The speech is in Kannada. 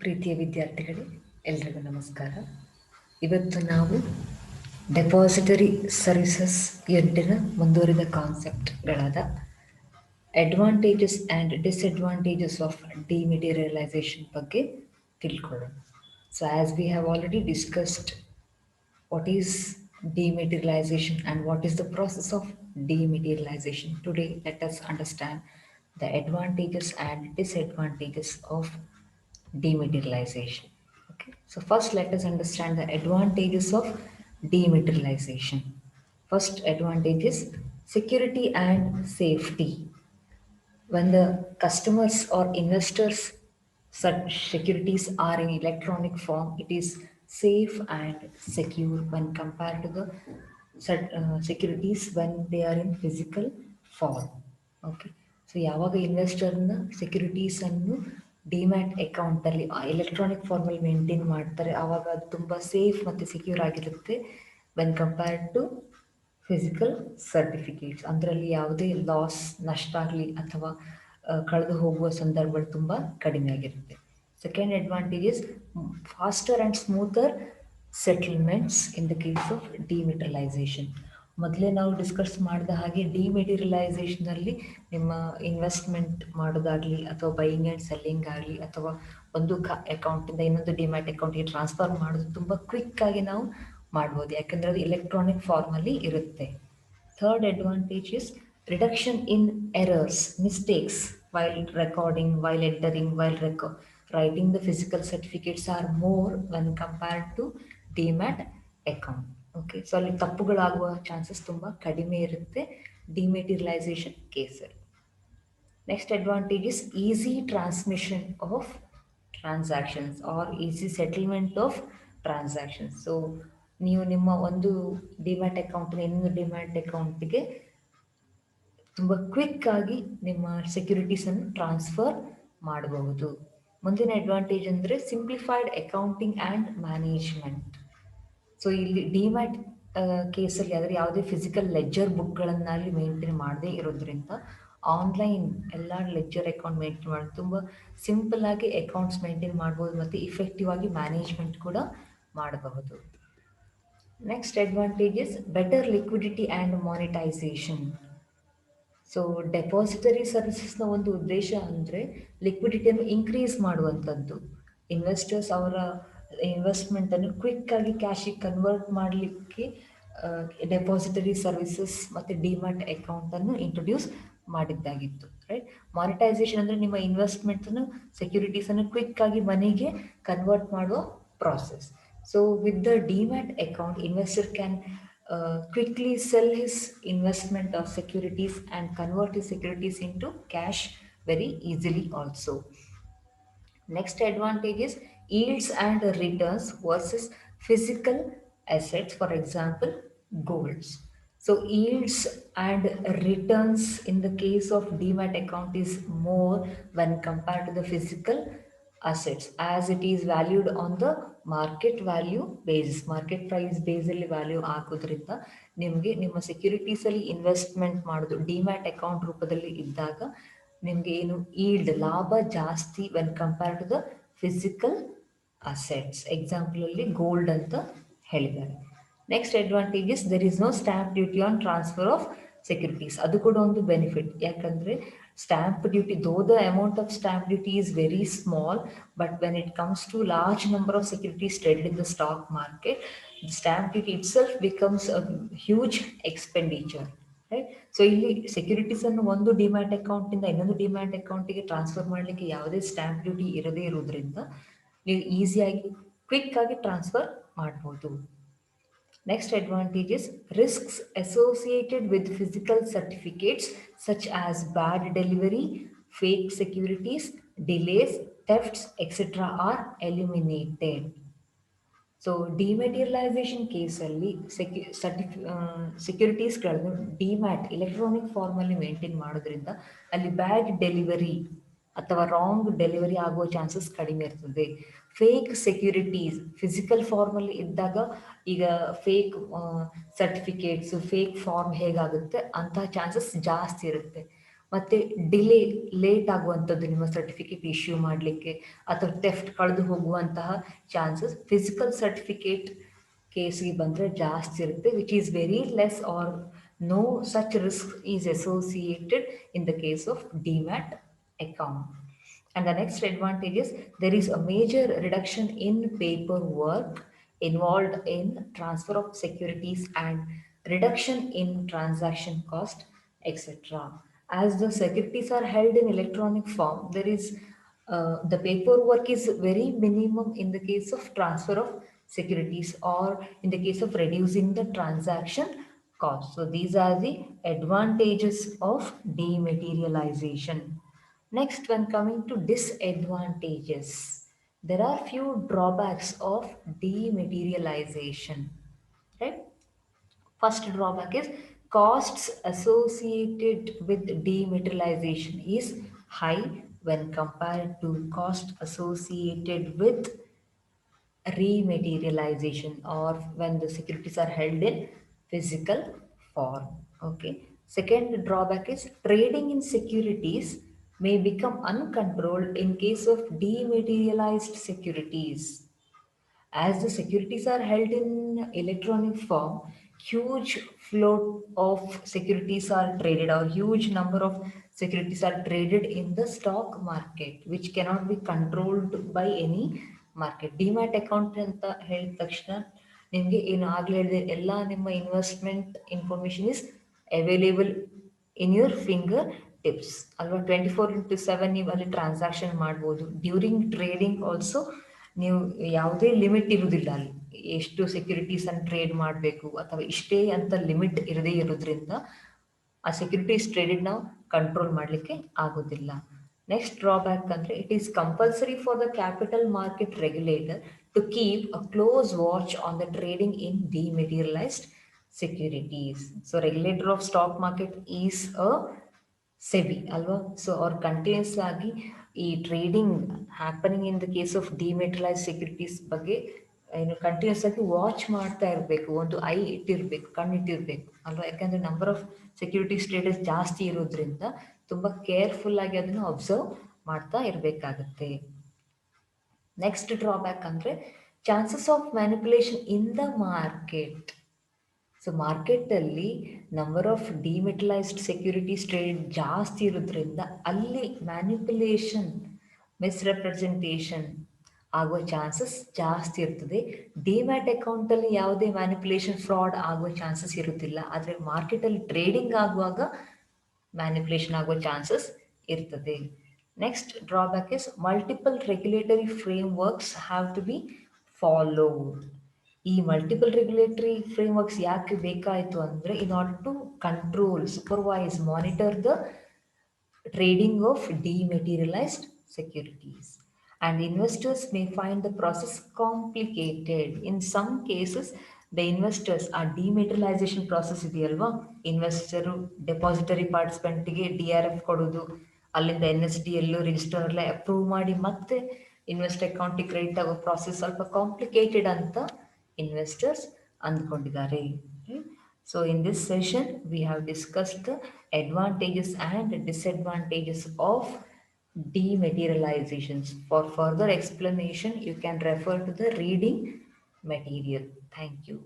ಪ್ರೀತಿಯ ವಿದ್ಯಾರ್ಥಿಗಳೇ, ಎಲ್ರಿಗೂ ನಮಸ್ಕಾರ. ಇವತ್ತು ನಾವು ಡೆಪಾಸಿಟರಿ ಸರ್ವಿಸಸ್ ಎಂಟಿನ ಮುಂದುವರಿದ ಕಾನ್ಸೆಪ್ಟ್ಗಳಾದ ಅಡ್ವಾಂಟೇಜಸ್ ಆ್ಯಂಡ್ ಡಿಸ್ಅಡ್ವಾಂಟೇಜಸ್ ಆಫ್ ಡಿಮೆಟೀರಿಯಲೈಸೇಷನ್ ಬಗ್ಗೆ ತಿಳ್ಕೊಳ್ಳೋಣ. So as we have already discussed what is dematerialization and what is the process of dematerialization. Today, let us understand the advantages and disadvantages of dematerialization. Okay, so first let us understand the advantages of dematerialization. First advantage is security and safety. When the customers or investors such securities are in electronic form, it is safe and secure when compared to the securities when they are in physical form. Okay, so ಯಾವಾಗ ಇನ್ವೆಸ್ಟರ್ನ ಸೆಕ್ಯೂರಿಟೀಸನ್ನು ಡಿಮ್ಯಾಟ್ ಅಕೌಂಟಲ್ಲಿ ಎಲೆಕ್ಟ್ರಾನಿಕ್ ಫಾರ್ಮಲ್ಲಿ ಮೇಂಟೈನ್ ಮಾಡ್ತಾರೆ, ಆವಾಗ ಅದು ತುಂಬ ಸೇಫ್ ಮತ್ತು ಸೆಕ್ಯೂರ್ ಆಗಿರುತ್ತೆ when compared to physical certificates. ಅದರಲ್ಲಿ ಯಾವುದೇ ಲಾಸ್, ನಷ್ಟ ಆಗಲಿ ಅಥವಾ ಕಳೆದು ಹೋಗುವ ಸಂದರ್ಭಗಳು ತುಂಬ ಕಡಿಮೆ ಆಗಿರುತ್ತೆ. Second advantage is faster and smoother settlements in the case of dematerialisation. ಮೊದಲೇ ನಾವು ಡಿಸ್ಕಸ್ ಮಾಡಿದ ಹಾಗೆ ಡಿಮೆಟೀರಿಯಲೈಸೇಷನಲ್ಲಿ ನಿಮ್ಮ ಇನ್ವೆಸ್ಟ್ಮೆಂಟ್ ಮಾಡೋದಾಗಲಿ ಅಥವಾ ಬೈಯಿಂಗ್ ಆ್ಯಂಡ್ ಸೆಲ್ಲಿಂಗ್ ಆಗಲಿ ಅಥವಾ ಒಂದು ಅಕೌಂಟಿಂದ ಇನ್ನೊಂದು ಡಿಮ್ಯಾಟ್ ಅಕೌಂಟಿಗೆ ಟ್ರಾನ್ಸ್ಫರ್ ಮಾಡೋದು ತುಂಬ ಕ್ವಿಕ್ಕಾಗಿ ನಾವು ಮಾಡ್ಬೋದು, ಯಾಕಂದರೆ ಅದು ಎಲೆಕ್ಟ್ರಾನಿಕ್ ಫಾರ್ಮಲ್ಲಿ ಇರುತ್ತೆ. Third advantage is reduction in errors, mistakes while recording, while entering, while writing the physical certificates are more when compared to DMAT account. Okay, so ಅಲ್ಲಿ ತಪ್ಪುಗಳಾಗುವ ಚಾನ್ಸಸ್ ತುಂಬ ಕಡಿಮೆ ಇರುತ್ತೆ ಡಿಮೆಟೀರಿಯಲೈಸೇಷನ್ ಕೇಸಲ್ಲಿ. Next advantage is easy transmission of transactions are easy settlement of transactions. So ನೀವು ನಿಮ್ಮ ಒಂದು ಡಿಮ್ಯಾಟ್ ಅಕೌಂಟಿನ ಇನ್ನೊಂದು ಡಿಮ್ಯಾಟ್ ಅಕೌಂಟಿಗೆ ತುಂಬ ಕ್ವಿಕ್ಕಾಗಿ ನಿಮ್ಮ ಸೆಕ್ಯೂರಿಟೀಸನ್ನು ಟ್ರಾನ್ಸ್ಫರ್ ಮಾಡಬಹುದು. ಮುಂದಿನ ಅಡ್ವಾಂಟೇಜ್ ಅಂದರೆ simplified accounting and management. So ಇಲ್ಲಿ ಡಿಮ್ಯಾಟ್ ಕೇಸಲ್ಲಿ ಆದರೆ ಯಾವುದೇ ಫಿಸಿಕಲ್ ಲೆಜ್ಜರ್ ಬುಕ್ಗಳನ್ನು ಅಲ್ಲಿ ಮೇಂಟೈನ್ ಮಾಡದೇ ಇರೋದ್ರಿಂದ ಆನ್ಲೈನ್ ಎಲ್ಲ ಲೆಜ್ಜರ್ ಅಕೌಂಟ್ ಮೇಂಟೈನ್ ಮಾಡೋದು ತುಂಬ ಸಿಂಪಲ್ಲಾಗಿ ಅಕೌಂಟ್ಸ್ ಮೇಂಟೈನ್ ಮಾಡ್ಬೋದು ಮತ್ತು ಇಫೆಕ್ಟಿವ್ ಆಗಿ ಮ್ಯಾನೇಜ್ಮೆಂಟ್ ಕೂಡ ಮಾಡಬಹುದು. Next advantage is better liquidity and monetisation. So depository ಸರ್ವಿಸಸ್ನ ಒಂದು ಉದ್ದೇಶ ಅಂದರೆ ಲಿಕ್ವಿಡಿಟಿಯನ್ನು ಇನ್ಕ್ರೀಸ್ ಮಾಡುವಂಥದ್ದು. ಇನ್ವೆಸ್ಟರ್ಸ್ ಅವರ ಇನ್ವೆಸ್ಟ್ಮೆಂಟನ್ನು ಕ್ವಿಕ್ಕಾಗಿ ಕ್ಯಾಶಿಗೆ ಕನ್ವರ್ಟ್ ಮಾಡಲಿಕ್ಕೆ ಡೆಪಾಸಿಟರಿ ಸರ್ವಿಸಸ್ ಮತ್ತು ಡಿಮ್ಯಾಟ್ ಅಕೌಂಟನ್ನು ಇಂಟ್ರೊಡ್ಯೂಸ್ ಮಾಡಿದ್ದಾಗಿತ್ತು. ರೈಟ್, ಮಾನಿಟೈಸೇಷನ್ ಅಂದರೆ ನಿಮ್ಮ ಇನ್ವೆಸ್ಟ್ಮೆಂಟನ್ನು ಸೆಕ್ಯೂರಿಟೀಸನ್ನು ಕ್ವಿಕ್ಕಾಗಿ ಮನಿಗೆ ಕನ್ವರ್ಟ್ ಮಾಡುವ process. So with the demat account, investor can quickly sell his investment of securities and convert his securities into cash very easily also. Next advantage is yields and returns versus physical assets, for example golds. So yields and returns in the case of demat account is more when compared to the physical assets, as it is valued on the market value basis, market price ಬೇಸಲ್ಲಿ ವ್ಯಾಲ್ಯೂ ಆಗೋದ್ರಿಂದ ನಿಮಗೆ ನಿಮ್ಮ ಸೆಕ್ಯೂರಿಟೀಸಲ್ಲಿ ಇನ್ವೆಸ್ಟ್ಮೆಂಟ್ ಮಾಡೋದು ಡಿಮ್ಯಾಟ್ ಅಕೌಂಟ್ ರೂಪದಲ್ಲಿ ಇದ್ದಾಗ ನಿಮಗೆ ಏನು ಈಲ್ಡ್, ಲಾಭ ಜಾಸ್ತಿ when compare to the physical assets. ಎಕ್ಸಾಂಪಲಲ್ಲಿ ಗೋಲ್ಡ್ ಅಂತ ಹೇಳಿದ್ದಾರೆ. Next advantage is there is no stamp duty on transfer of securities. ಅದು ಕೂಡ ಒಂದು ಬೆನಿಫಿಟ್, ಯಾಕಂದರೆ stamp duty, though the amount of stamp duty is very small, but when it comes to large number of securities traded in the stock market, the stamp duty itself becomes a huge expenditure, right? So ಇಲ್ಲಿ ಸೆಕ್ಯೂರಿಟೀಸ್ ಅನ್ನು ಒಂದು ಡಿಮ್ಯಾಟ್ ಅಕೌಂಟಿಂದ ಇನ್ನೊಂದು ಡಿಮ್ಯಾಟ್ ಅಕೌಂಟಿಗೆ ಟ್ರಾನ್ಸ್ಫರ್ ಮಾಡಲಿಕ್ಕೆ ಯಾವುದೇ ಸ್ಟ್ಯಾಂಪ್ ಡ್ಯೂಟಿ ಇರದೇ ಇರೋದ್ರಿಂದ ನೀವು ಈಸಿಯಾಗಿ ಕ್ವಿಕ್ ಆಗಿ ಟ್ರಾನ್ಸ್ಫರ್ ಮಾಡ್ಬೋದು. Next advantage is risks associated with physical certificates such as bad delivery, fake securities, delays, thefts, etc. are eliminated. So dematerialisation ಕೇಸಲ್ಲಿ ಸೆಕ್ಯೂರಿಟೀಸ್ಗಳನ್ನು ಡಿಮ್ಯಾಟ್ ಎಲೆಕ್ಟ್ರಾನಿಕ್ ಫಾರ್ಮಲ್ಲಿ ಮೇಂಟೈನ್ ಮಾಡೋದ್ರಿಂದ ಅಲ್ಲಿ ಬ್ಯಾಡ್ ಡೆಲಿವರಿ ಅಥವಾ ರಾಂಗ್ ಡೆಲಿವರಿ ಆಗುವ ಚಾನ್ಸಸ್ ಕಡಿಮೆ ಇರ್ತದೆ. ಫೇಕ್ ಸೆಕ್ಯೂರಿಟೀಸ್ ಫಿಸಿಕಲ್ ಫಾರ್ಮಲ್ಲಿ ಇದ್ದಾಗ ಈಗ ಫೇಕ್ ಸರ್ಟಿಫಿಕೇಟ್ಸು, ಫೇಕ್ ಫಾರ್ಮ್ ಹೇಗಾಗುತ್ತೆ ಅಂತಹ ಚಾನ್ಸಸ್ ಜಾಸ್ತಿ ಇರುತ್ತೆ. ಮತ್ತು ಡಿಲೇ ಲೇಟ್ ಆಗುವಂಥದ್ದು ನಿಮ್ಮ ಸರ್ಟಿಫಿಕೇಟ್ ಇಶ್ಯೂ ಮಾಡಲಿಕ್ಕೆ ಅಥವಾ ಟೆಫ್ಟ್ ಕಳೆದು ಹೋಗುವಂತಹ ಚಾನ್ಸಸ್ ಫಿಸಿಕಲ್ ಸರ್ಟಿಫಿಕೇಟ್ ಕೇಸ್ಗೆ ಬಂದರೆ ಜಾಸ್ತಿ ಇರುತ್ತೆ, which is very less or no such risk is associated in the case of demat account. And the next advantage is there is a major reduction in paperwork involved in transfer of securities and reduction in transaction cost, etc. As the securities are held in electronic form, there is the paperwork is very minimum in the case of transfer of securities or in the case of reducing the transaction cost. So these are the advantages of dematerialization. Next, when coming to disadvantages, there are few drawbacks of dematerialization. Right? First drawback is costs associated with dematerialization is high when compared to cost associated with rematerialization or when the securities are held in physical form. Okay. Second drawback is trading in securities may become uncontrolled in case of dematerialized securities. As the securities are held in electronic form, huge flow of securities are traded or huge number of securities are traded in the stock market, which cannot be controlled by any market. Demat account ಅಂತ ಹೇಳಿದ ತಕ್ಷಣ ನಿಮಗೆ ಏನು ಆಗಲೇ ಹೇಳಿದೆ ಎಲ್ಲ ನಿಮ್ಮ investment information is available in your finger tips ಅಲ್ವಾ. 24/7 ನೀವು ಅಲ್ಲಿ ಟ್ರಾನ್ಸಾಕ್ಷನ್ ಮಾಡ್ಬೋದು. ಡ್ಯೂರಿಂಗ್ ಟ್ರೇಡಿಂಗ್ ಆಲ್ಸೋ ನೀವು ಯಾವುದೇ ಲಿಮಿಟ್ ಇರುವುದಿಲ್ಲ ಅಲ್ಲಿ, ಎಷ್ಟು ಸೆಕ್ಯೂರಿಟೀಸನ್ನು ಟ್ರೇಡ್ ಮಾಡಬೇಕು ಅಥವಾ ಇಷ್ಟೇ ಅಂತ ಲಿಮಿಟ್ ಇರದೇ ಇರೋದ್ರಿಂದ ಆ ಸೆಕ್ಯೂರಿಟೀಸ್ ಟ್ರೇಡೆಡ್ ನಾವು ಕಂಟ್ರೋಲ್ ಮಾಡಲಿಕ್ಕೆ ಆಗೋದಿಲ್ಲ. ನೆಕ್ಸ್ಟ್ ಡ್ರಾಬ್ಯಾಕ್ ಅಂದರೆ it is compulsory for the capital market regulator to keep a close watch on the trading in dematerialised securities. So regulator of stock market is a SEBI ಅಲ್ವಾ. ಸೊ ಅವ್ರು ಕಂಟಿನ್ಯೂಸ್ ಆಗಿ ಈ trading happening in the case of dematerialise securities ಬಗ್ಗೆ ಏನು ಕಂಟಿನ್ಯೂಸ್ ಆಗಿ ವಾಚ್ ಮಾಡ್ತಾ ಇರಬೇಕು, ಒಂದು ಐ ಇಟ್ಟಿರಬೇಕು, ಕಣ್ಣಿಟ್ಟಿರಬೇಕು ಅಲ್ವಾ. ಯಾಕಂದರೆ ನಂಬರ್ ಆಫ್ ಸೆಕ್ಯೂರಿಟೀಸ್ ಟ್ರೇಡರ್ಸ್ ಜಾಸ್ತಿ ಇರೋದ್ರಿಂದ ತುಂಬ ಕೇರ್ಫುಲ್ ಆಗಿ ಅದನ್ನು ಅಬ್ಸರ್ವ್ ಮಾಡ್ತಾ ಇರಬೇಕಾಗತ್ತೆ. ನೆಕ್ಸ್ಟ್ ಡ್ರಾಬ್ಯಾಕ್ ಅಂದರೆ chances of manipulation in the market. So ಮಾರ್ಕೆಟಲ್ಲಿ ನಂಬರ್ ಆಫ್ ಡಿಮೆಟಲೈಸ್ಡ್ ಸೆಕ್ಯೂರಿಟೀಸ್ ಟ್ರೇಡ್ ಜಾಸ್ತಿ ಇರೋದ್ರಿಂದ ಅಲ್ಲಿ ಮ್ಯಾನಿಪುಲೇಷನ್, ಮಿಸ್ರೆಪ್ರೆಸೆಂಟೇಷನ್ ಆಗುವ ಚಾನ್ಸಸ್ ಜಾಸ್ತಿ ಇರ್ತದೆ. ಡಿಮ್ಯಾಟ್ ಅಕೌಂಟಲ್ಲಿ ಯಾವುದೇ ಮ್ಯಾನಿಪುಲೇಷನ್ ಫ್ರಾಡ್ ಆಗುವ ಚಾನ್ಸಸ್ ಇರುತ್ತಿಲ್ಲ, ಆದರೆ ಮಾರ್ಕೆಟಲ್ಲಿ ಟ್ರೇಡಿಂಗ್ ಆಗುವಾಗ ಮ್ಯಾನಿಪುಲೇಷನ್ ಆಗುವ ಚಾನ್ಸಸ್ ಇರ್ತದೆ. Next drawback is multiple regulatory frameworks have to be followed. ಈ ಮಲ್ಟಿಪಲ್ ರೆಗ್ಯುಲೇಟರಿ ಫ್ರೇಮ್ವರ್ಕ್ಸ್ ಯಾಕೆ ಬೇಕಾಯಿತು ಅಂದರೆ in order to control, supervise, monitor the trading of dematerialized securities. And investors may find the process complicated. In some cases, the investors ಆ ಡಿಮೆಟಲೈಸೇಷನ್ ಪ್ರಾಸೆಸ್ ಇದೆಯಲ್ವಾ, ಇನ್ವೆಸ್ಟರು ಡೆಪಾಸಿಟರಿ ಪಾರ್ಟಿಸಿಪೆಂಟ್ಗೆ DRF ಕೊಡೋದು, ಅಲ್ಲಿಂದ NSDL ರಿಜಿಸ್ಟರ್ ಎಲ್ಲ ಅಪ್ರೂವ್ ಮಾಡಿ ಮತ್ತೆ ಇನ್ವೆಸ್ಟ್ ಅಕೌಂಟಿಗೆ ಕ್ರೆಡಿಟ್ ಆಗೋ ಪ್ರಾಸೆಸ್ ಸ್ವಲ್ಪ ಕಾಂಪ್ಲಿಕೇಟೆಡ್ ಅಂತ investors ಅಂದ್ಕೊಂಡಿದ್ದಾರೆ. So in this session we have discussed the advantages and disadvantages of dematerializations. For further explanation you can refer to the reading material. Thank you.